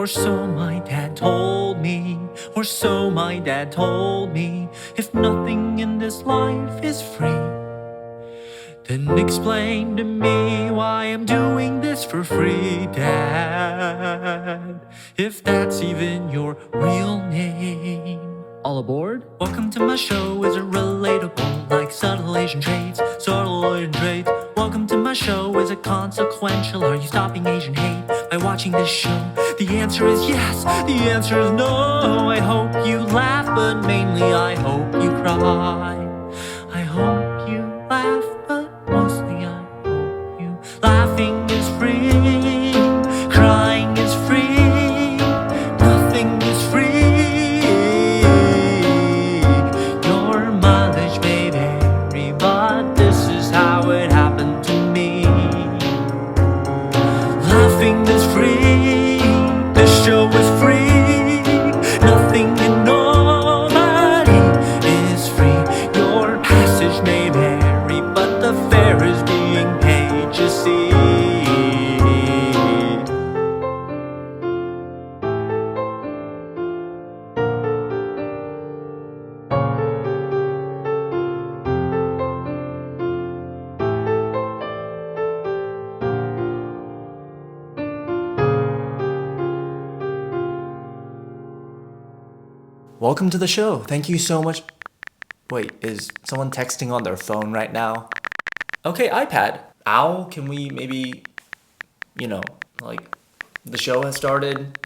Or so my dad told me, or so my dad told me. If nothing in this life is free, then explain to me why I'm doing this for free, Dad. If that's even your real name. All aboard? Welcome to my show. Is it relatable? Like subtle Asian traits, subtle Asian traits. Welcome to my show. Is it consequential? Are you stopping Asian hate by watching this show? The answer is yes. The answer is no. I hope you laugh, but mainly I hope you cry. I hope you laugh, but mostly I hope you. Laughing is free, crying is free, nothing is free. Your mileage may vary, but this is how it happened to me. Laughing is free, this show is free, nothing and nobody is free. Your passage may vary, but the fare is being paid, you see. Welcome to the show. Thank you so much. Wait, is someone texting on their phone right now? Okay, iPad. Owl, can we maybe, like, the show has started?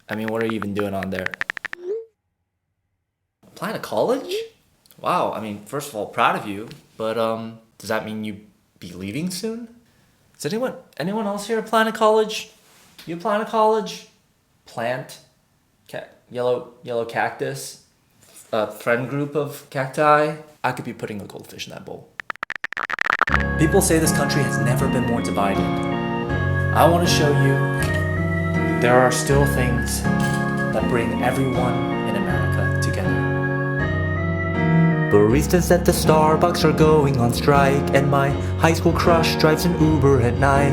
I mean, what are you even doing on there? Applying to college? Wow, I mean, first of all, proud of you, but, does that mean you be leaving soon? Is anyone else here applying to college? You applying to college? Plant? Yellow cactus, a friend group of cacti. I could be putting a goldfish in that bowl. People say this country has never been more divided. I want to show you there are still things that bring everyone in America together. Baristas at the Starbucks are going on strike, and my high school crush drives an Uber at night.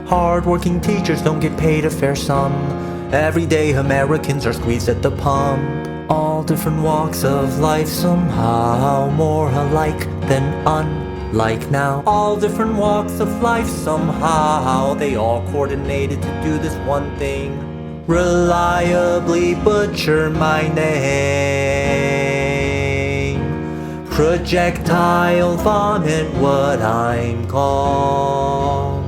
Hard-working teachers don't get paid a fair sum. Everyday Americans are squeezed at the pump. All different walks of life, somehow more alike than unlike now. All different walks of life, somehow they all coordinated to do this one thing: reliably butcher my name. Projectile vomit, what I'm called.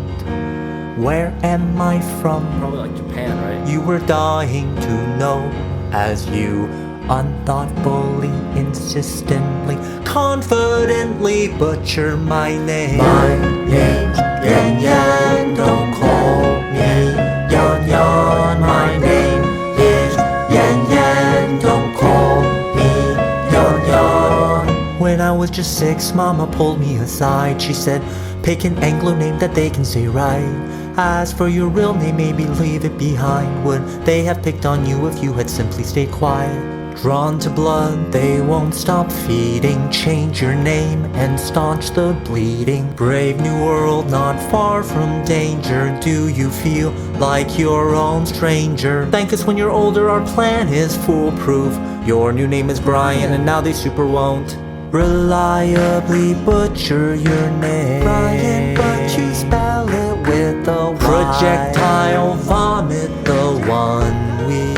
Where am I from? Probably like Japan, right? You were dying to know, as you unthoughtfully, insistently, confidently butcher my name. My name's Yan Yan, don't call me Yan Yan. My name is Yan Yan, don't call me Yan Yan. When I was just 6, Mama pulled me aside. She said, pick an Anglo name that they can say right. As for your real name, maybe leave it behind. Would they have picked on you if you had simply stayed quiet? Drawn to blood, they won't stop feeding. Change your name and staunch the bleeding. Brave new world, not far from danger. Do you feel like your own stranger? Thank us when you're older, our plan is foolproof. Your new name is Brian, and now they super won't reliably butcher your name. Brian, but you spell it with a Y. Projectile vomit, the one we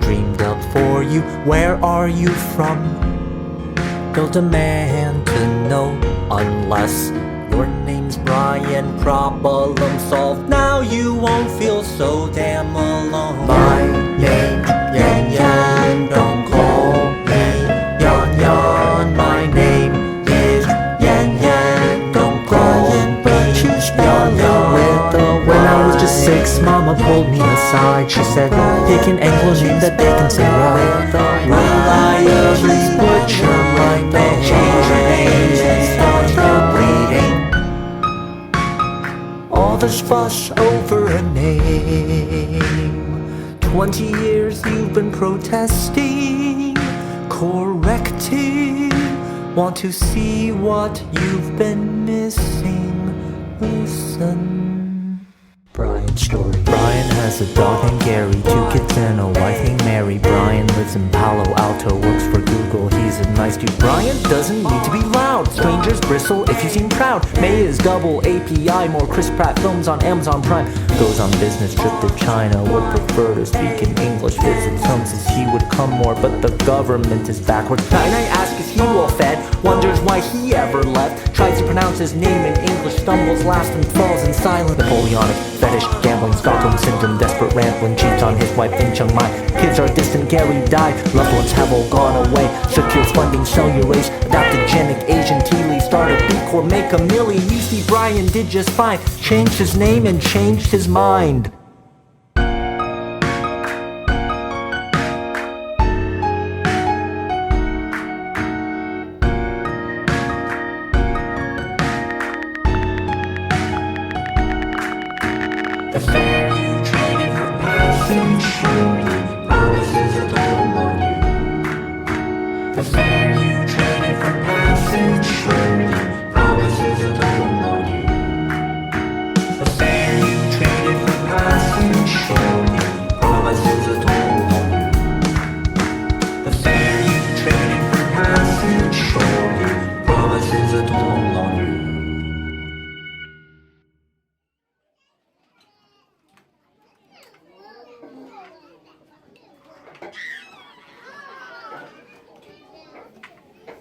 dreamed up for you. Where are you from? They'll demand to know, unless your name's Brian. Problem solved. Now you won't feel so damn alone. My name's Yan Yan, don't call me Yan Yan. My name is Yan Yan, don't call me but you spell it with a Y. When I was just 6, Mama pulled me aside. She said, pick an Anglo name that they can say right. Reliably butcher my name. Change your name and start the bleeding. All this fuss over a name. 20 years you've been protesting, correcting. Want to see what you've been missing? Listen, Brian. short story. Brian has a dog named Gary, 2 kids and a wife named Mary. Brian lives in Palo Alto, works for Google, he's a nice dude. Brian doesn't need to be loud, strangers bristle if you seem proud. May is double API, more Chris Pratt films on Amazon Prime. Goes on business trip to China, would prefer to speak in English. Visits home, says he would come more, but the government is backwards. Nine I ask is he well fed, wonders why he ever left. Tries to pronounce his name in English, stumbles last and falls in silence. Napoleonic fetish, gambling, Stockholm syndrome, desperate rambling, cheats on his wife in Chiang Mai. Kids are distant, Gary died, loved ones have all gone away. Secures funding, sell your race, adaptogenic Asian tea leaf, start a B Corp, make a million. You see Brian did just fine, changed his name and changed his mind. The fare you traded for passing surely promises a toll on you. The fare you traded for passing surely promises a toll on you. The fare you traded for passing surely promises a toll on you. The fare you traded for passing surely promises a toll on you.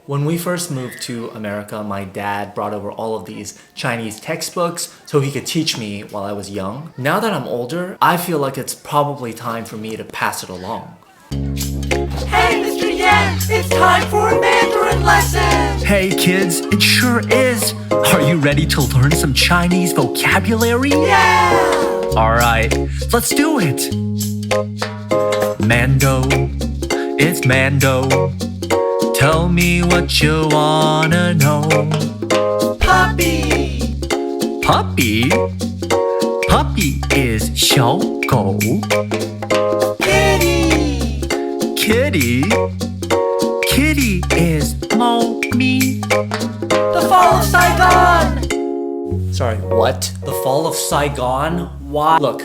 When we first moved to America, my dad brought over all of these Chinese textbooks so he could teach me while I was young. Now that I'm older, I feel like it's probably time for me to pass it along. Hey, Mr. Yan, it's time for a Mandarin lesson! Hey kids, it sure is! Are you ready to learn some Chinese vocabulary? Yeah! Alright, let's do it! Mando, it's Mando. Tell me what you wanna know. Puppy! Puppy? Puppy is 小狗. Kitty! Kitty? Kitty is 猫咪. The Fall of Saigon! Sorry, what? The Fall of Saigon? Why? Look,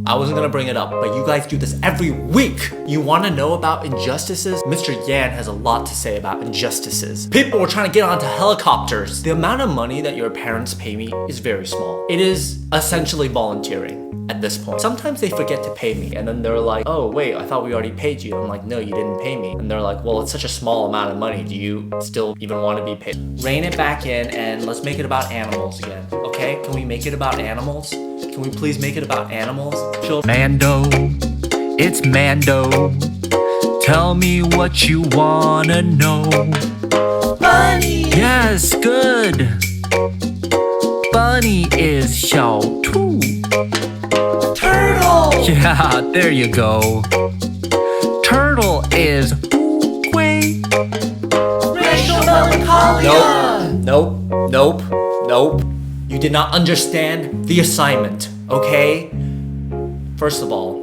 I wasn't gonna bring it up, but you guys do this every week. You wanna know about injustices? Mr. Yan has a lot to say about injustices. People were trying to get onto helicopters. The amount of money that your parents pay me is very small. It is essentially volunteering at this point. Sometimes they forget to pay me and then they're like, oh wait, I thought we already paid you. I'm like, no, you didn't pay me. And they're like, well, it's such a small amount of money. Do you still even want to be paid? Rein it back in and let's make it about animals again, okay? Can we make it about animals? Can we please make it about animals? Mando, it's Mando. Tell me what you wanna know. Bunny! Yes, good. Bunny is 小兔. Turtle! Yeah, there you go. Turtle is 乌龟. Racial melancholia! Nope. You did not understand the assignment, okay? First of all,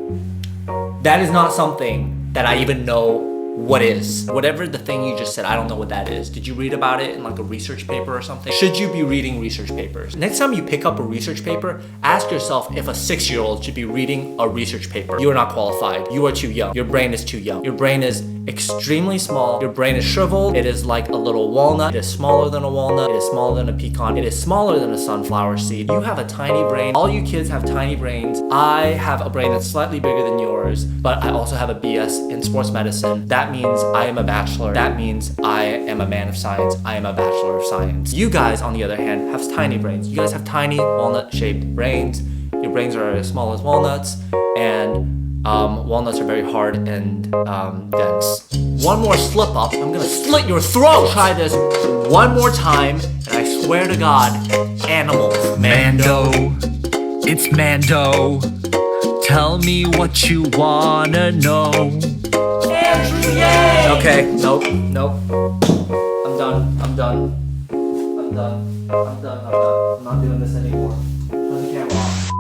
that is not something that I even know what is. Whatever the thing you just said, I don't know what that is. Did you read about it in like a research paper or something? Should you be reading research papers? Next time you pick up a research paper, ask yourself if a 6-year-old should be reading a research paper. You are not qualified. You are too young. Your brain is too young. Your brain is extremely small. Your brain is shriveled. It is like a little walnut. It is smaller than a walnut. It is smaller than a pecan. It is smaller than a sunflower seed. You have a tiny brain. All you kids have tiny brains. I have a brain that's slightly bigger than yours, but I also have a BS in sports medicine. That means I am a bachelor. That means I am a man of science. I am a bachelor of science. You guys, on the other hand, have tiny brains. You guys have tiny walnut-shaped brains. Your brains are as small as walnuts, and walnuts are very hard and dense. One more slip up, I'm gonna slit your throat! Try this one more time, and I swear to God, animals. Mando, it's Mando. Tell me what you wanna know. Andrew Yang! Okay, nope. I'm done. I'm not doing this anymore. Turn the camera off.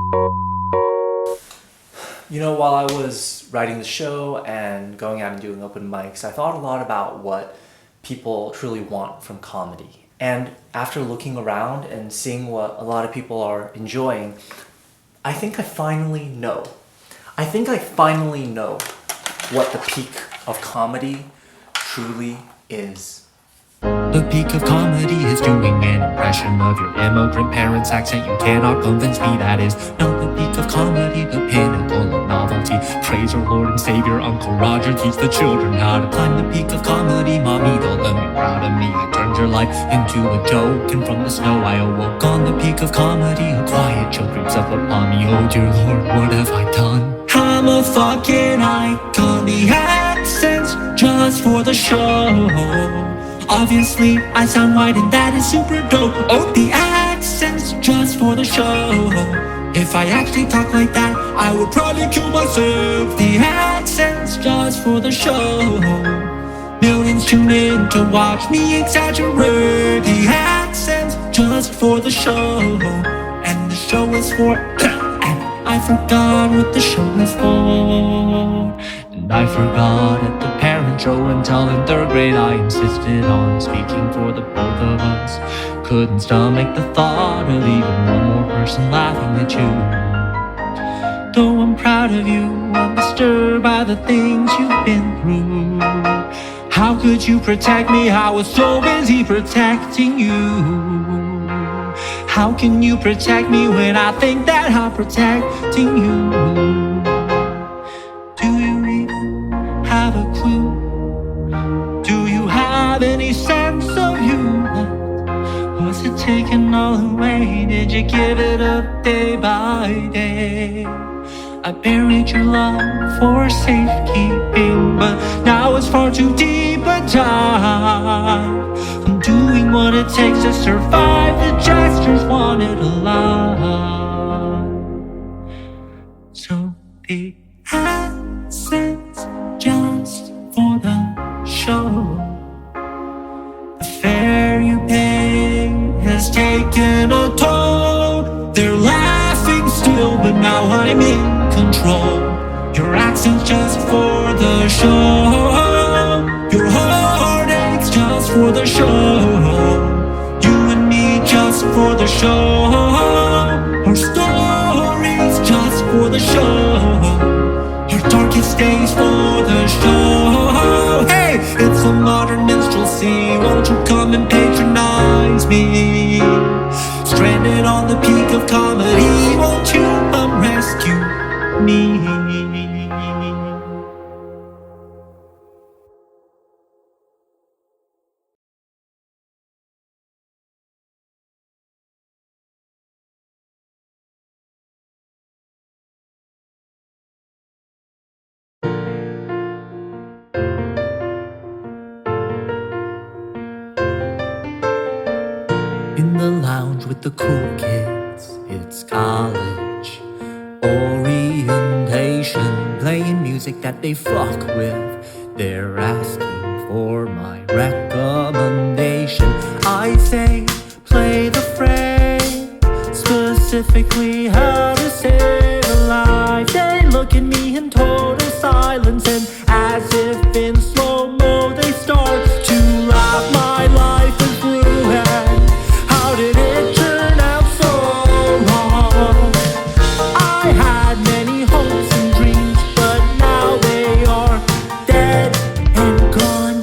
You know, while I was writing the show and going out and doing open mics, I thought a lot about what people truly want from comedy. And after looking around and seeing what a lot of people are enjoying, I think I finally know. I think I finally know what the peak of comedy truly is. The peak of comedy is doing an impression of your immigrant parents' accent. You cannot convince me that is not the peak of comedy, the pinnacle of novelty. Praise our Lord and Savior, Uncle Roger teach the children how to climb the peak of comedy. Mommy, don't let me proud of me. I turned your life into a joke, and from the snow I awoke on the peak of comedy. A quiet chill creeps up upon me. Oh dear Lord, what have I done? I'm a fucking icon. The accents just for the show. Obviously, I sound white and that is super dope. Oh, the accent's just for the show. If I actually talk like that, I would probably kill myself. The accent's just for the show. Millions tune in to watch me exaggerate. The accent's just for the show. And the show is for... I forgot what the show is for. And I forgot at the parent show until in third grade I insisted on speaking for the both of us. Couldn't stomach the thought of even one more person laughing at you. Though I'm proud of you, I'm disturbed by the things you've been through. How could you protect me? I was so busy protecting you. How can you protect me when I think that I'm protecting you? Do you even have a clue? Do you have any sense of you left? Was it taken all away? Did you give it up day by day? I buried your love for safekeeping, but now it's far too deep a dive. I'm doing what it takes to survive. The jesters want it alive. So the accent's just for the show. The fare you pay has taken a toll. They're laughing still, but now I'm in control. Your accent's just for the show. Your heartache's just for the show. You and me just for the show. Our stories just for the show. Your darkest days for the show. Hey, it's a modern minstrelsy. Won't you come and patronize me? Stranded on the peak of comedy, won't you come rescue me? In the lounge with the cool kids, it's college orientation, playing music that they fuck with. They're asking for my recommendation. I say, play the phrase, specifically how to save a life. They look at me in total silence, and as if in slow-mo they start to laugh. My life is ruined. How did it turn out so wrong? I had many hopes and dreams, but now they are dead and gone.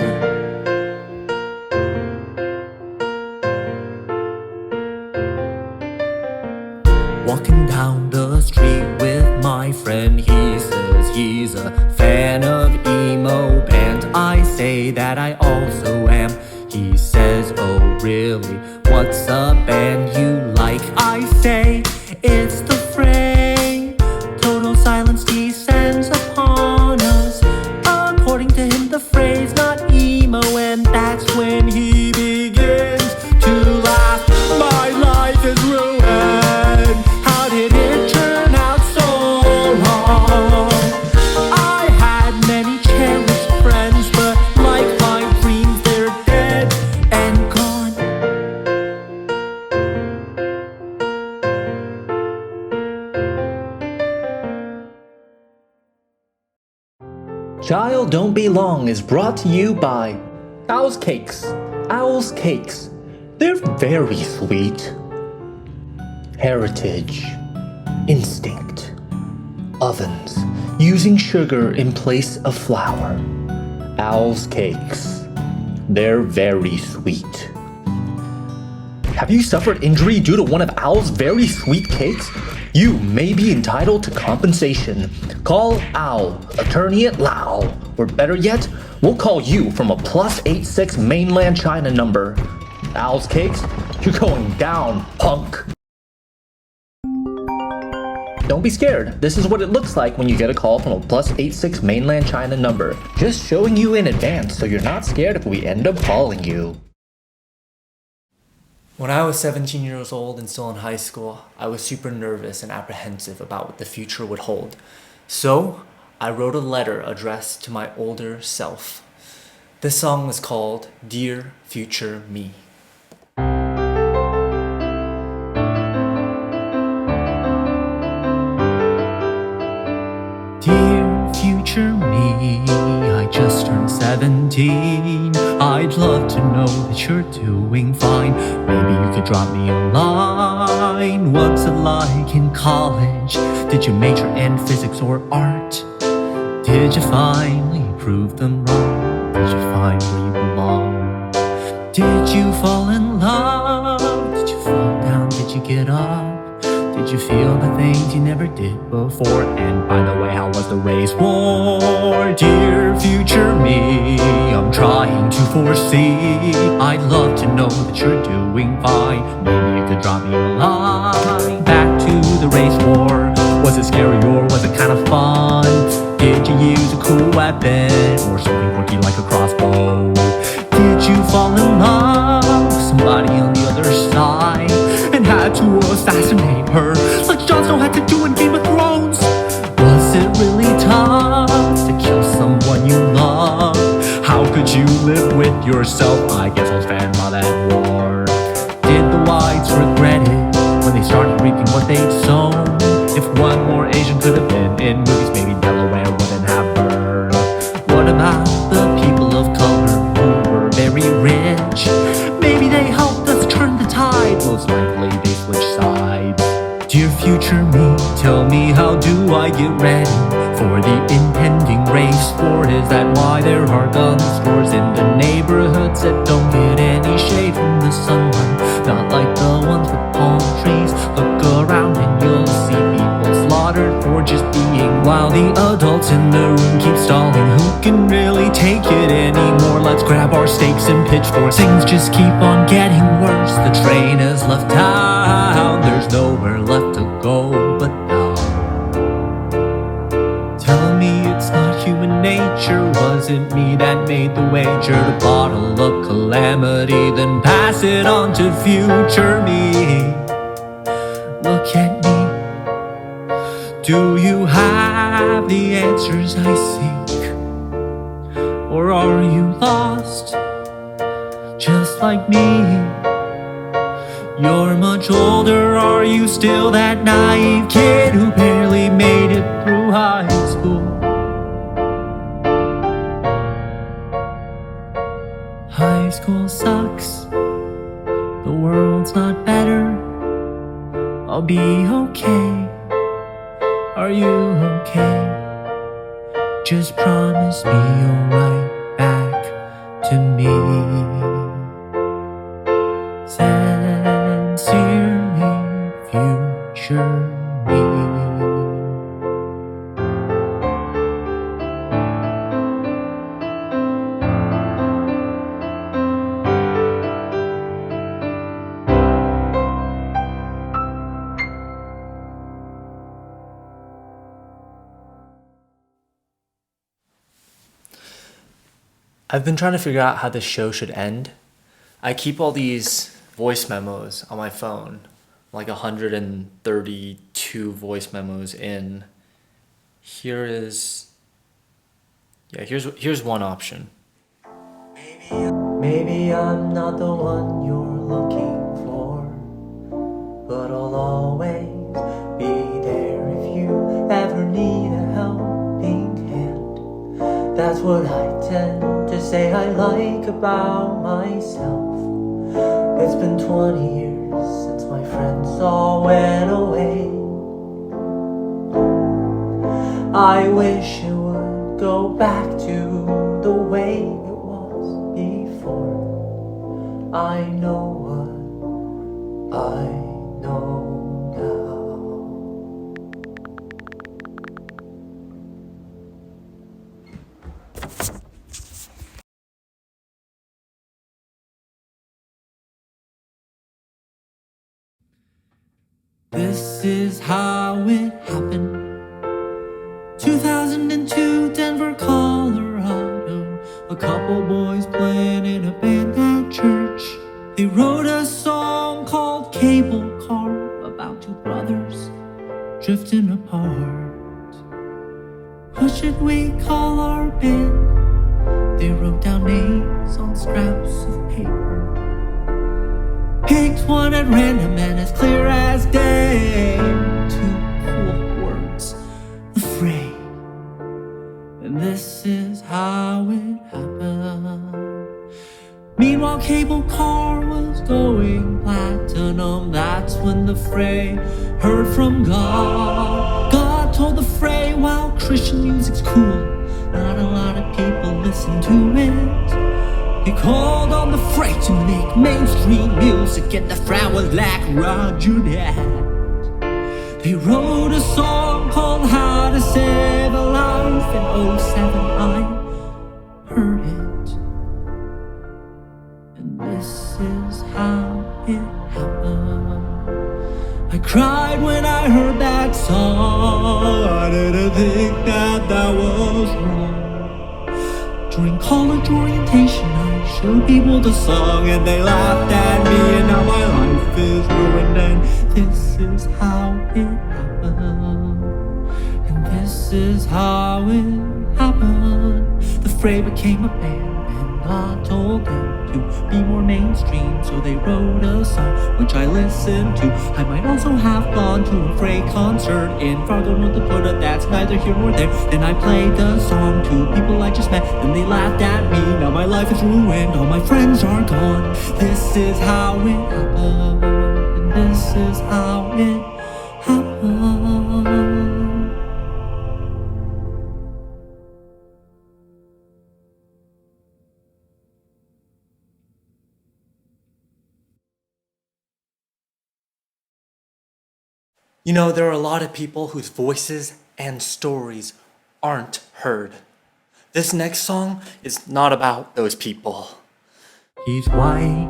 Walking down the street with my friend, he says he's a fan of emo bands. I say that I also am. He says, oh really, what's a band you like? I say, it's the Fray. Total silence descends upon us. According to him, the Fray's not emo, and that's when he begins to laugh. My life is ruined. How did it turn out so wrong? I had many cherished friends, but like my dreams, they're dead and gone. Child Don't Be Long is brought to you by Owl's Cakes. Owl's Cakes. They're very sweet. Heritage. instinct. Ovens, using sugar in place of flour. Owl's cakes. They're very sweet. Have you suffered injury due to one of Owl's very sweet cakes? You may be entitled to compensation. Call Owl, attorney at Lao. Or better yet, we'll call you from a +86 mainland China number. Owl's cakes, you're going down, punk. Don't be scared. This is what it looks like when you get a call from a +86 mainland China number. Just showing you in advance so you're not scared if we end up calling you. When I was 17 years old and still in high school, I was super nervous and apprehensive about what the future would hold. So, I wrote a letter addressed to my older self. This song is called Dear Future Me. Dear future me, I just turned 17. I'd love to know that you're doing fine. Maybe you could drop me a line. What's it like in college? Did you major in physics or art? Did you finally prove them wrong? Did you find where you belong? Did you fall in love? Did you fall down? Did you get up? Did you feel the things you never did before? And by the way, how was the race war? Dear future me, I'm trying to foresee. I'd love to know that you're doing fine. Maybe you could drop me a line. Back to the race war. Was it scary or was it kind of fun? Did you use a cool weapon or something quirky like a crossbow? Did you fall in love with somebody on the other side and had to assassinate her like Jon Snow had to do in Game of Thrones? Was it really tough to kill someone you love? How could you live with yourself? I guess I was fan by that war. Did the whites regret it when they started reaping what they'd sown? If one more Asian could have been in movies, maybe Delaware wouldn't have burned. What about the people of color who were very rich? Maybe they helped us turn the tide. Most likely they switched sides. Dear future me, tell me, how do I get ready for the impending race war? Is that why there are gun stores in the neighborhoods that don't get any shade from the sunlight? Not like the ones with palm trees. Look around and you'll see people slaughtered for just being, while the adults in the room keep stalling. Who can really take it anymore? Let's grab our stakes and pitchforks. Things just keep on getting worse. The train has left town. There's nowhere left to go but now. Tell me it's not human nature. Was it me that made the wager to bottle up calamity, then pass it on to future me? Look at me. Do you have the answers I seek? Or are you lost, just like me? You're much older, are you still that naive kid who barely made it through high school? High school sucks, the world's not better. I'll be okay. Are you okay? Just promise me you'll write back to me. Sincerely, future me. I've been trying to figure out how this show should end. I keep all these voice memos on my phone, like 132 voice memos in. Here's one option. Maybe I'm not the one you're looking for, but I'll always be there if you ever need a helping hand. That's what I tend to say I like about myself. It's been 20 years since my friends all went away. I wish it would go back to the way it was before. I know what I know now. This is how it happened. 2002, Denver, Colorado. A couple boys playing in a band at church. They wrote a song called Cable Car about two brothers drifting apart. What should we call our band? They wrote down names on scraps of paper. Picked one at random and as clear as day. Two cool words, afraid. And this is how it happened. Meanwhile, Cable Car was going platinum. That's when the Fray heard from God. God told the Fray, while Christian music's cool, not a lot of people listen to it. He called on the Fray to make mainstream music, and the Fray was like Roger that. They wrote a song called How to Save a Life. In 07 I heard it, and this is how it happened. I cried when I heard that song. I didn't think that was wrong. During college orientation, I showed people the song, and they laughed at me, and now my life is ruined. And this is how it happened. And this is how it happened. The Fray became a band, and God told them to be more mainstream, so they wrote a song which I listened to. I might also have gone to a Fray concert in Fargo, North Dakota. That's neither here nor there. Then I played the song to people I just met, then they laughed at me. Now my life is ruined, all my friends are gone. This is how it happened, and this is how it happened. You know, there are a lot of people whose voices and stories aren't heard. This next song is not about those people. He's white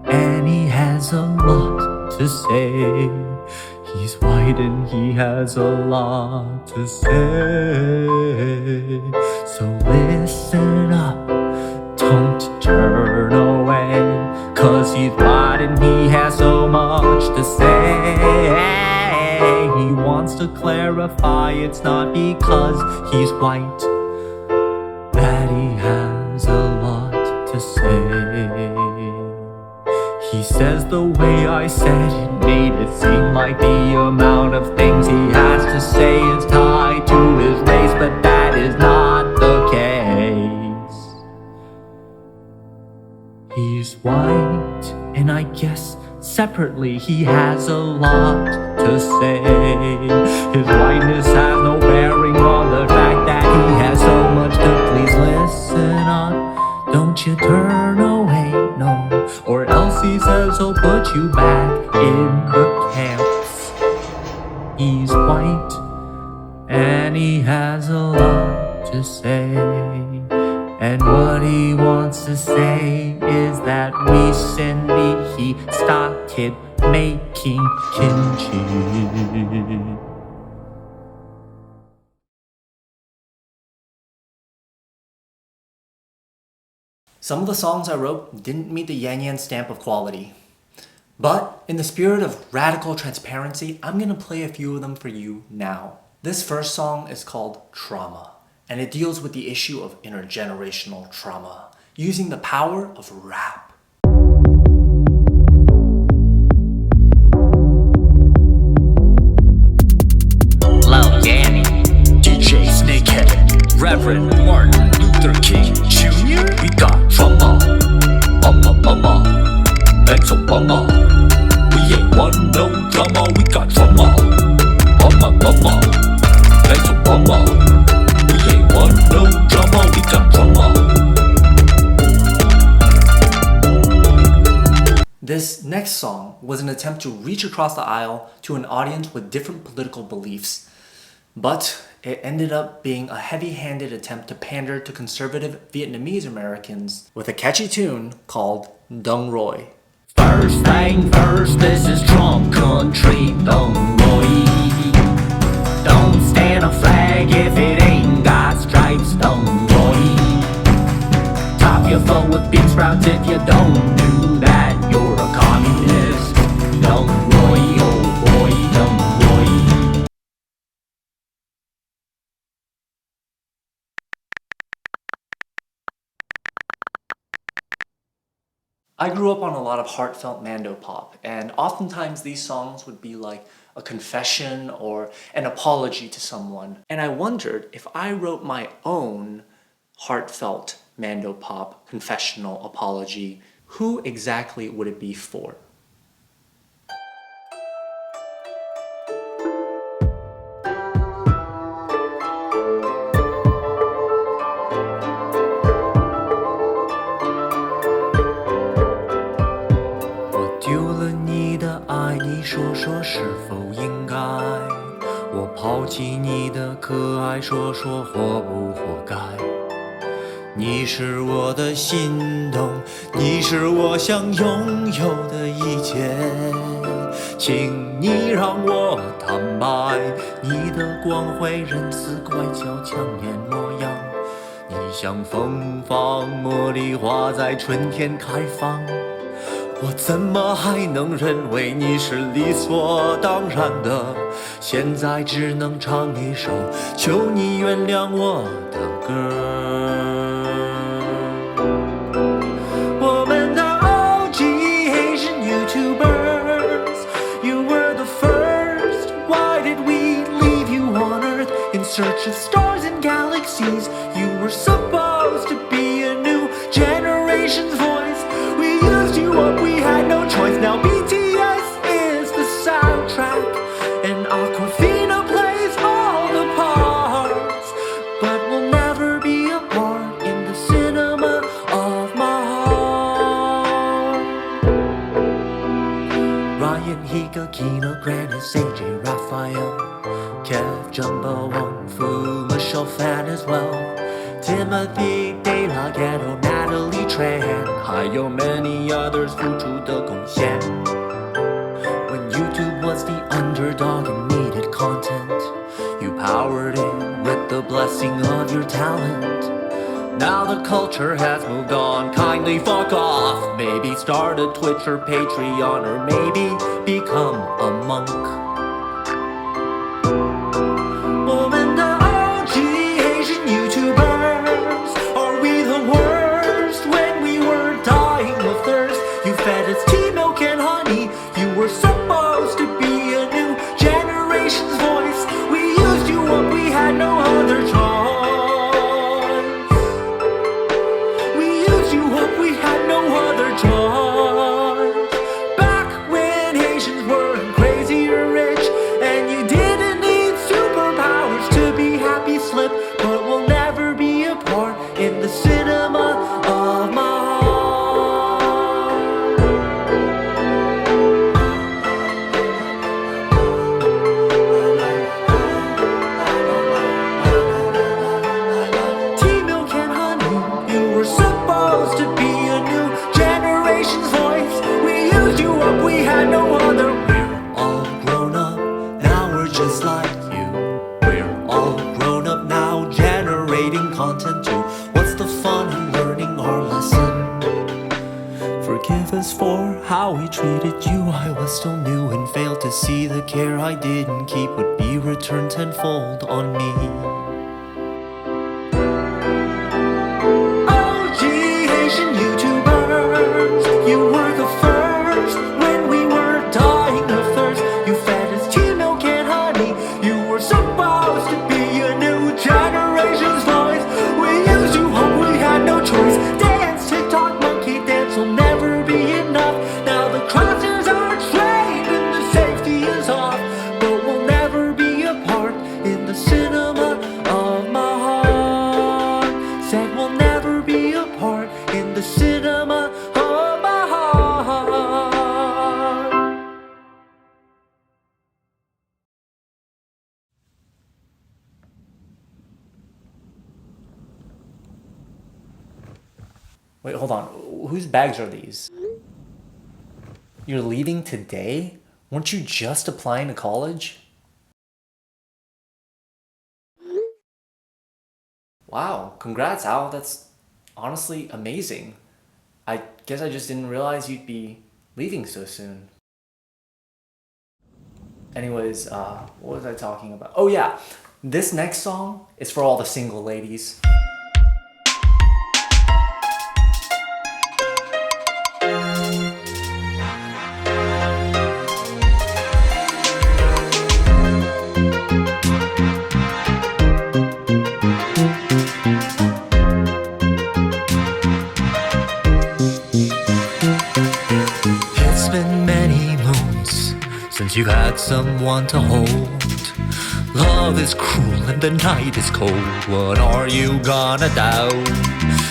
and he has a lot to say. He's white and he has a lot to say. So listen up, don't turn away, 'cause he's white and he has so much to say. He wants to clarify it's not because he's white that he has a lot to say. He says the way I said it made it seem like the amount of things he has to say is tied to his race, but that is not the case. He's white, and I guess separately he has a lot to say. His whiteness has no bearing on the fact that he has so much to please. Listen up, don't you turn away, no, or else he says he'll put you back in the camps. He's white and he has a lot to say, and what he wants to say is that recently he started making kimchi. Some of the songs I wrote didn't meet the Yang stamp of quality. But in the spirit of radical transparency, I'm gonna play a few of them for you now. This first song is called Trauma, and it deals with the issue of intergenerational trauma, using the power of rap. Lil Danny, DJ Snakehead, Reverend Martin Luther King Jr. We got trauma, mama, and so mama. We ain't want no drama. We got trauma, mama, and so mama. This next song was an attempt to reach across the aisle to an audience with different political beliefs, but it ended up being a heavy-handed attempt to pander to conservative Vietnamese Americans with a catchy tune called Dong Roy. First thing first, this is Trump country, don't worry. Don't stand a flag if it ain't got stripes, don't worry. Top your foot with bean sprouts if you don't do that, you're a communist. Don't worry, oh boy, don't worry. I grew up on a lot of heartfelt Mando pop, and oftentimes these songs would be like a confession or an apology to someone. And I wondered if I wrote my own heartfelt Mando pop confessional apology, who exactly would it be for?说说是否应该？我抛弃你的可爱，说说活不活该？你是我的心动，你是我想拥有的一切，请你让我坦白，你的光辉仁慈乖巧强颜模样，你像芬芳茉莉花在春天开放。我怎么还能认为你是理所当然的？现在只能唱一首求你原谅我的歌。我们的 OG Asian YouTubers, you were the first. Why did we leave you on Earth in search of stars and galaxies? You were supposed to be a new generation's voice.We used you up, we had no choice. Now BTS is the soundtrack, and Aquafina plays all the parts. But we'll never be apart in the cinema of my heart. Ryan Higa, Kina Grannis, AJ Raphael, Kev Jumbo, Wong Fu, Michelle Fan as well.Timothy De La Ghetto, Natalie Tran, 还有 many others 付出的贡献。When YouTube was the underdog and needed content, you powered it with the blessing of your talent. Now the culture has moved on, kindly fuck off. Maybe start a Twitch or Patreon, or maybe become a monk. 我们的 OG Asian YouTubers.Are we the worst when we were dying of thirst? You fed us tea, milk, and honey. You were supposed to be a new generation's voice. We used you up, we had no other choice. We used you up, we had no other choice. Back when Asians were crazier rich, and you didn't need superpowers to be happy slip, but we'll never be apart in the cinema of my heart. Tea, milk, and honey, you were supposed to be a new generation's voice. We used you up, we had no other. We're all grown up, now we're just like you. We're all grown up now, generating content too. What's the fun in learning our lesson? Forgive us for how we treated you. I was still new and failed to see the care I didn't keep would be returned tenfold on me. OG Asian YouTubers, you were the first when we were dying of thirst. You fed us tea, milk, and honey. You were supposed to be a new generation's voice. We used you up, we had no choice. Dance, TikTok, monkey dance will never be enough. Now the crosses are trained and the safety is off, but we'll never be apart in the cinema of my heart. Said we'll never be apart in the cinema of my heart. Wait, hold on. Whose bags are these? You're leaving today? Weren't you just applying to college? Wow, congrats, Al. That's honestly amazing. I guess I just didn't realize you'd be leaving so soon. Anyways, what was I talking about? Oh yeah, this next song is for all the single ladies. It's been many moons since you had someone to hold. Love is cruel and the night is cold. What are you gonna do?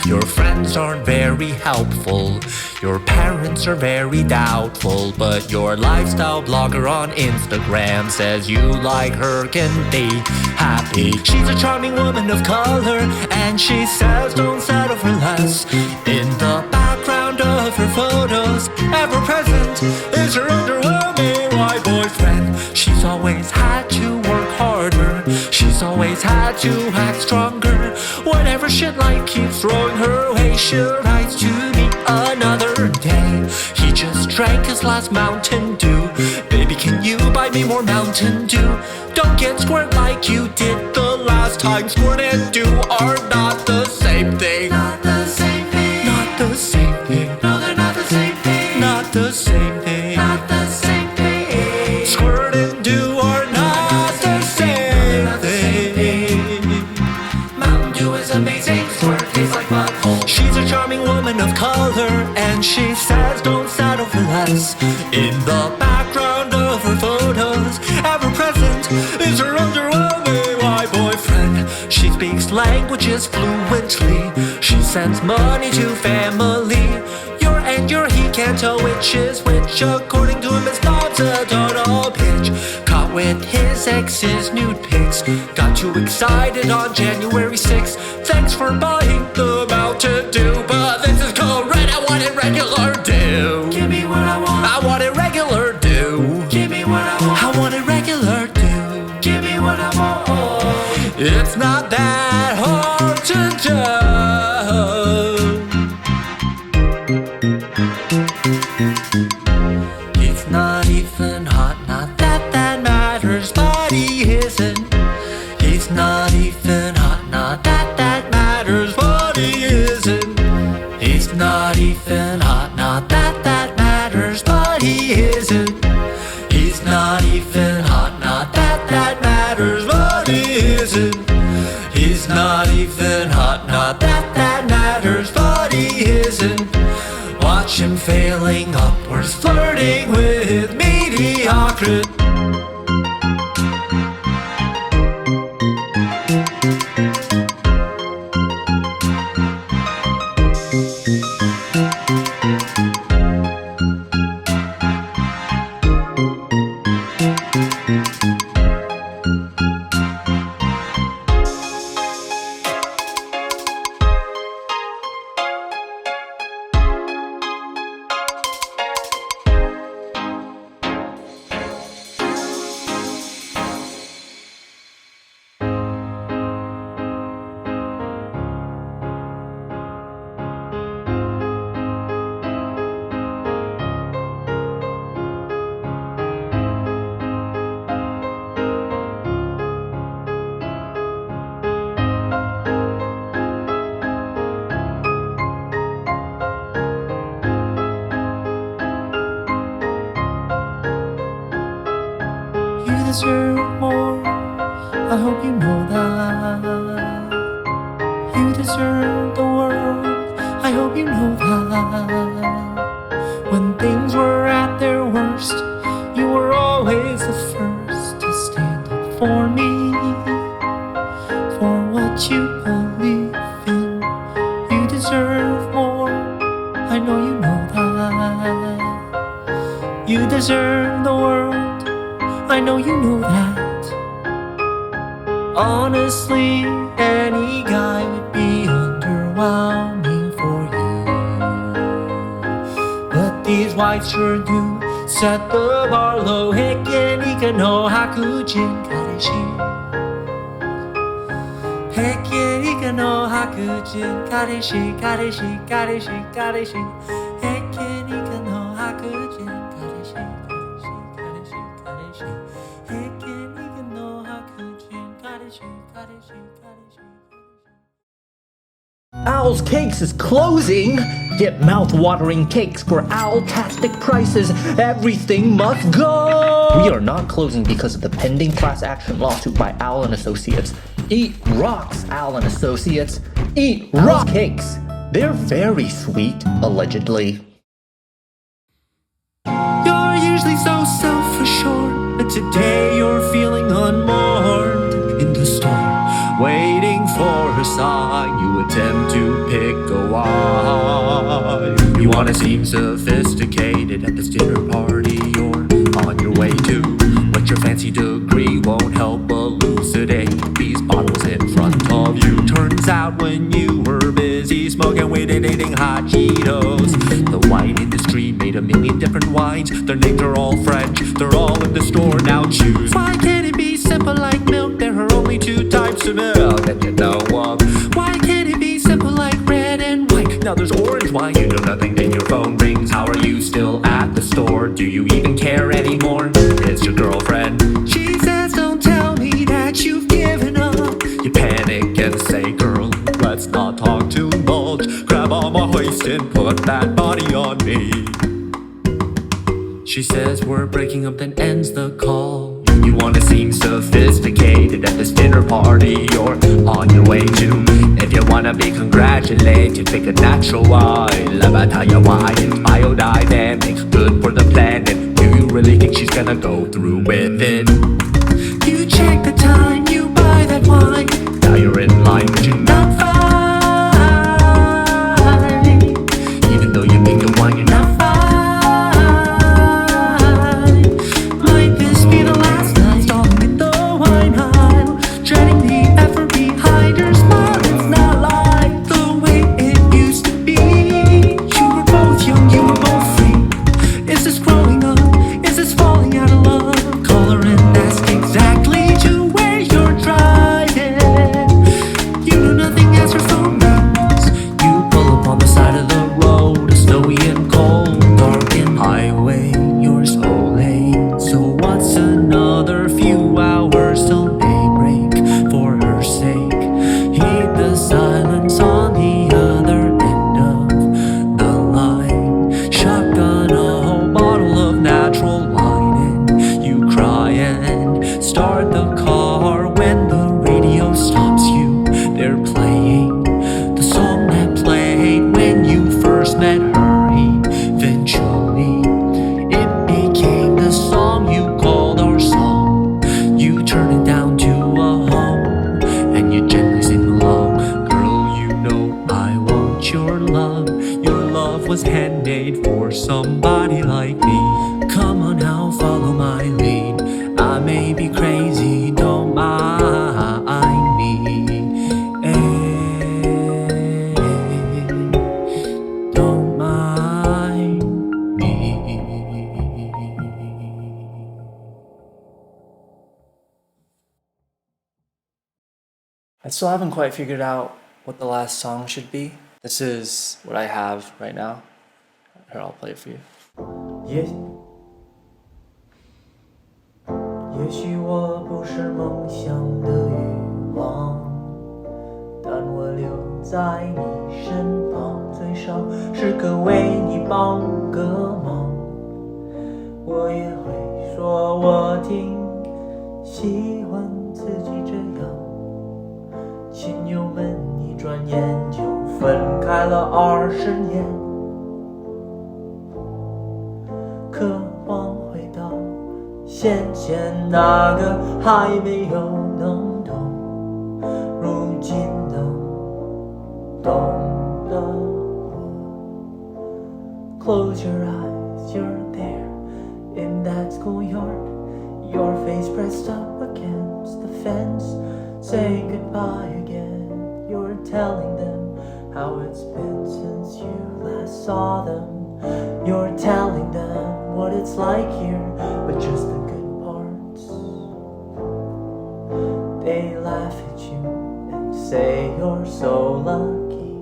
Your friends aren't very helpful. Your parents are very doubtful. But your lifestyle blogger on Instagram says you like her can be happy. She's a charming woman of color, and she says don't settle for less. In the background of her photos, ever present is her underwhelming white boyfriend. She's always had to work harder. She's always had to act stronger. Whenever shit life keeps throwing her way, she writes to me another day. He just drank his last Mountain Dew. Baby, can you buy me more Mountain Dew? Don't get squirt like you did the last time. Squirt and Dew are not the same thing. Not the same thing. Not the same thing. No, they're not the same thing. Not the same thing. Not the same thing. Squirt and Dew are not the same thing. Mountain Dew is amazing. Squirt tastes like butthole. She's a charming woman of color, and she says don't settle for less. In the background of her photos, ever present is her underwhelming white boyfriend. She speaks languages fluently. She sends money to family. Your and your he can't tell which is which. According to him, it's Bob's a total bitch. Caught with his ex's nude pics. Got too excited on January 6th. Thanks for buying the Mountain Dew, but this is cold red. I want it regular Dew. Give me what I want. I want it regular Dew. Give me what I want. I want it regular Dew. Give me what I want. It's not that hard to do. He's not even hot, not that that matters, but he isn't. He's not even hot, not that that matters, but he isn't. He's not even hot, not that that matters, but he isn't. He's not even hot, not that that matters, but he isn't. He's not even hot, not that that matters, but he isn't. Watch him failing upwards, flirting with mediocrity. You deserve more, I hope you know that. You deserve the world, I hope you know that. When things were at their worst, you were always the first to stand up for me, for what you believe in. You deserve more, I know you know that. You deserve the world, I know you know that. Honestly, any guy would be underwhelming for you. These whites sure do set the bar low. Hekenika no hakujin kareshi. Hekenika no hakujin kareshi, kareshi, kareshi, kareshi. Hekenika no hakujin kareshi, kareshi, kareshi, kareshi. Hekenika no hakujin kareshi, kareshi, kareshi. Owl's Cakes is closing! Get mouth-watering cakes for owl-tastic prices. Everything must go! We are not closing because of the pending class action lawsuit by Owl and Associates. Eat rocks, Owl and Associates. Eat rock cakes. They're very sweet, allegedly. You're usually so self-assured, but today you're feeling unmourned. In the store, waiting for a sign, you attempt to pick a wine. You wanna seem sophisticated at this dinner party you're on your way to, but your fancy degree won't help elucidate these bottles in front of you. Turns out when you were busy smoking weed and eating hot Cheetos, the wine industry made a million different wines. Their names are all French, they're all in the store, now choose. Why can't it be simple like milk? There are only two types of milk that you know of. Why can't it be simple like red and white? Now there's orange wine, you know nothing, then your phone rings. How are you still at the store? Do you even care anymore? It's your girlfriend. She says don't tell me that you've given up. You panic and say, girl, let's not talk too much. Grab on my waist and put that body on me. She says we're breaking up, then ends the call. You wanna seem sophisticated at this dinner party you're on your way to. If you wanna be congratulated, pick a natural wine. Let me tell you why it's biodynamic, good for the planet. Do you really think she's gonna go through with it? You check the time, you buy that wine. Now you're in line, but you're not fine. Even though you make the wine, you're not fine. Might this be the last night stalling in the wine aisle, dreading the effort behind her smile? It's not like the way it used to be. You were both young, you were both free. Is this growing up? Is this falling out of love? Call her and ask exactly to where you're driving. You know nothing as her phone rings. You pull up on the side of the road, a snowy and cold, darkened highway. You're so late. So what's another few hours till daybreak? For her sake, heed the silence on the other end of the line. Shotgun a whole bottle of natural wine and you cry and start the car when the radio stops you. They're playing the song that played when you first met her. Eventually, it became the song you called our song. You turn it down to a home and you gently sing along. Girl, you know I want your love. Your love was handmade for somebody like me. Come on now, follow my lead. I may be crazy, don't mind me. Don't mind me. I still haven't quite figured out what the last song should be. This is what I have right now. Here, I'll play it for you. 也许我不是梦想的欲望，但我留在你身旁，最少是个为你帮个忙。我也会说我挺喜欢自己这样，亲友们一转眼就分开了20年，渴望回到先前那个还没有能懂，如今能懂的我。Close your eyes, you're there in that schoolyard, your face pressed up against the fence, saying goodbye again. You're telling them how it's been since you last saw them. You're telling them what it's like here, but just the good parts. They laugh at you and say you're so lucky.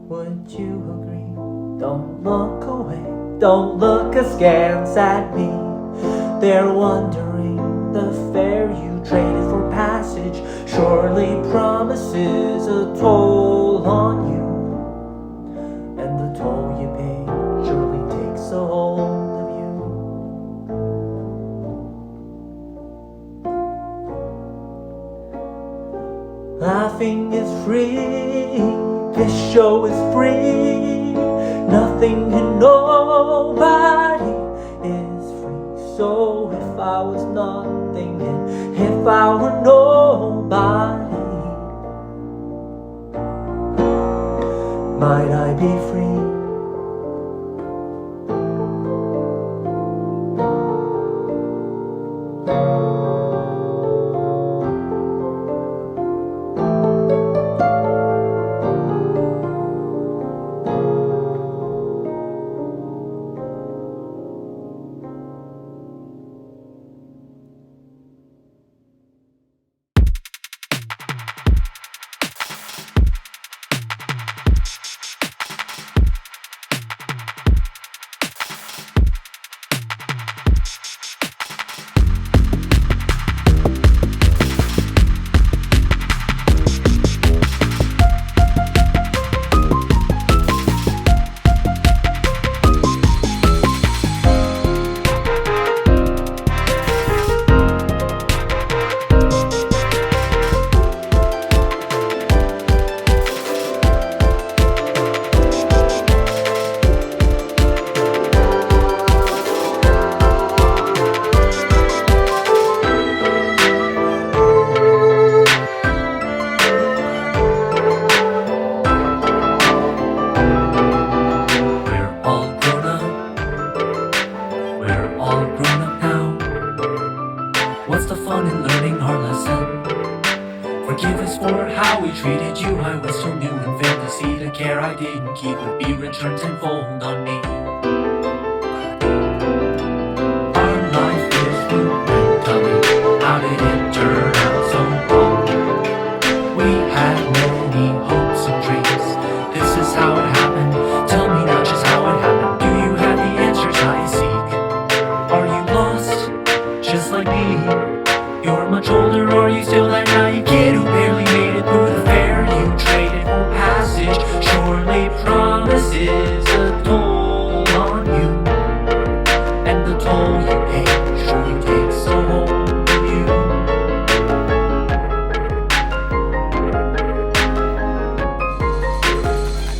Would you agree? Don't look away, don't look askance at me. They're wondering the fare you traded for passage surely promises a toll on you. And the toll you pay surely takes a hold of you. Laughing is free, this show is free. Nothing and nobody is free. So if I was nothing and if I were nobody, might I be free? Forgive us for how we treated you. I was so new and failed to see the care I didn't keep would be returned tenfold on me. Our life is new and tell me, how did it turn out so wrong? We had many hopes and dreams. This is how it happened. Tell me now just how it happened. Do you have the answers I seek? Are you lost, just like me? You're much older, or are you still that naive kid who barely made it through the fair you traded for passage? Surely promises a toll on you, and the toll you pay surely takes a hold of you.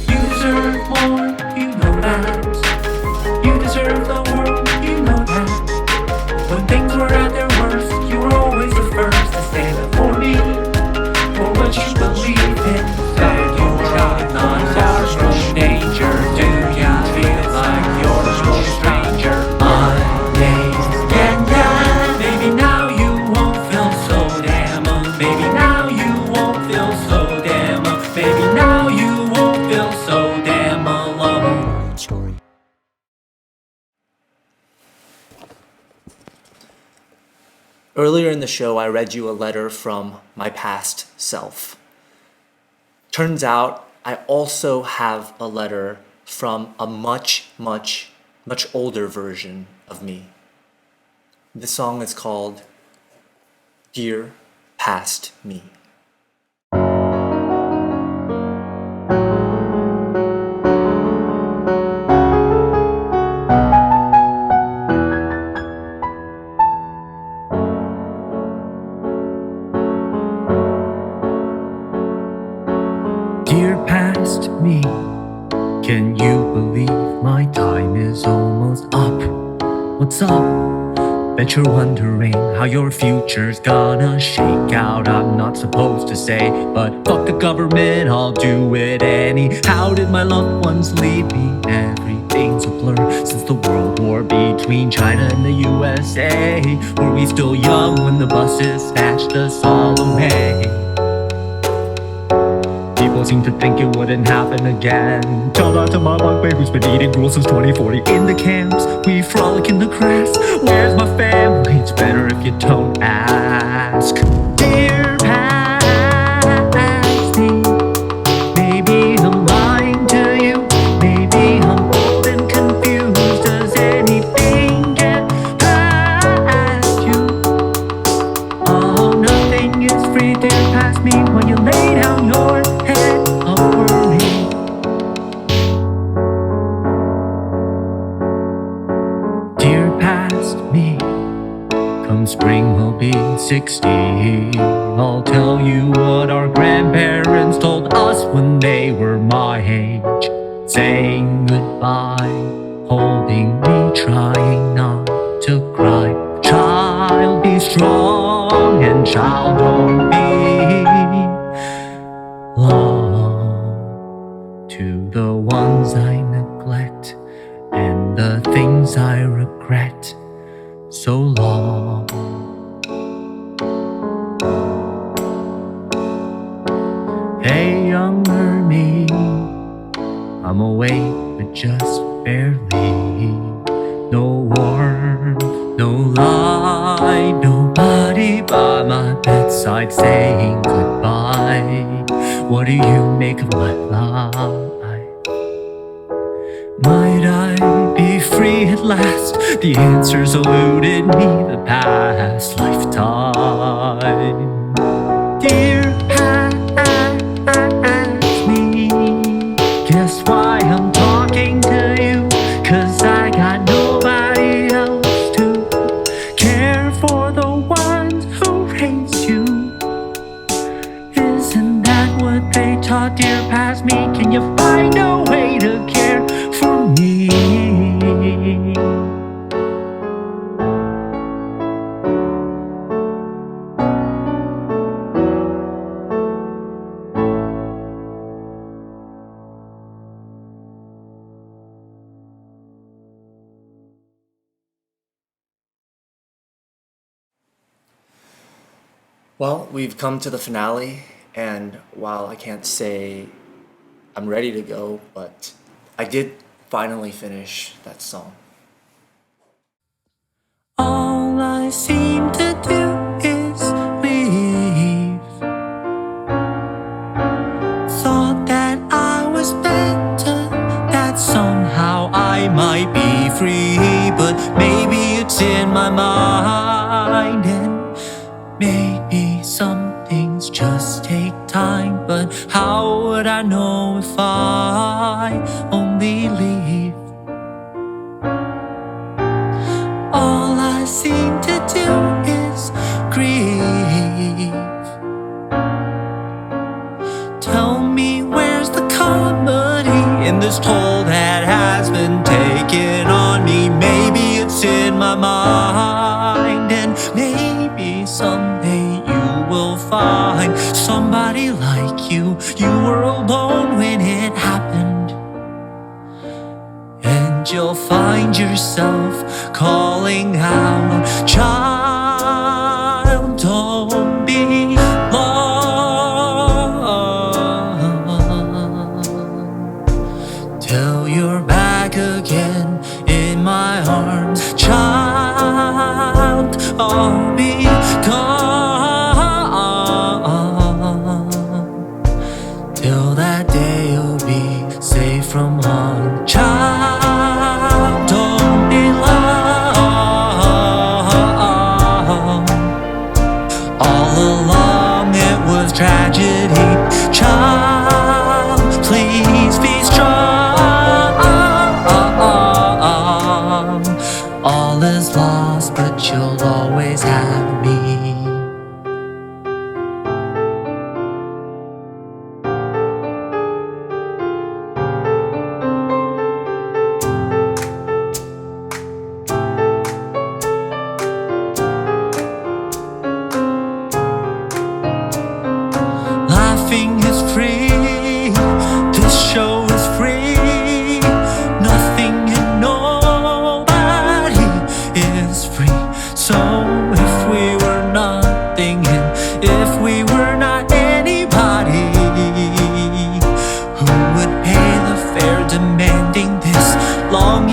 You deserve more, you know that. You deserve the world, you know that. When things were at their worst, you were always the first to stand up for me, for what you believe in. That you recognize our strong danger. Do you feel like you're a strong stranger? My name's Yan. Maybe now you won't feel so damn. Maybe now you won't feel so damn. Maybe now you won't feel so damn alone. Story. Earlier in the show, I read you a letter from my past self. Turns out, I also have a letter from a much older version of me. This song is called Dear Past Me. Dear past me, can you believe my time is almost up? What's up? Bet you're wondering how your future's gonna shake out. I'm not supposed to say, but fuck the government, I'll do it any. How did my loved ones leave me? Everything's a blur since the World War between China and the USA. Were we still young when the buses snatched us all away? People people seem to think it wouldn't happen again. Tell that to my bunkmate who's been eating gruel since 2040. In the camps, we frolic in the grass. Where's my family? It's better if you don't ask. Dear past me, maybe I'm lying to you. Maybe I'm old and confused. Does anything get past you? Oh, nothing is free, dear past me, when you lay down your head over me. Dear past me, come spring we'll be 60. I'll tell you what our grandparents told us when they were my age. Saying goodbye, holding me, trying not to cry. Child, be strong, and child, don't be long to the ones I neglect and the things I regret so long. Hey, younger me, I'm awake but just barely. No warmth, no light, nobody by my bedside saying goodbye. What do you make of my life? Might I be free at last? The answers eluded me the past lifetime. Dear past me, guess why I'm talking to you? 'Cause I got nobody else to care for the ones who raised you. Isn't that what they taught, dear past me? Can you find a way to care for me? Well, we've come to the finale, and while I can't say I'm ready to go, but I did finally finish that song. All I seem to do is leave. Thought that I was better, that somehow I might be free. But maybe it's in my mind, and maybe some things just take time. But how would I know if I only leave? All I seem to do is grieve. Tell me, where's the comedy in this toll that has been taken on me? Maybe it's in my mind, and maybe someday you will find somebody like you. You were alone when it happened, and you'll find yourself calling out, child, don't be long till you're back again in my arms. Child, I'll be gone till that day you'll be safe from harm. Child, don't be long. All along it was tragedy. Child, please be strong. All is lost, but you'll always have me. Laughing is free, this show is free. Nothing and nobody is free. So if we were not long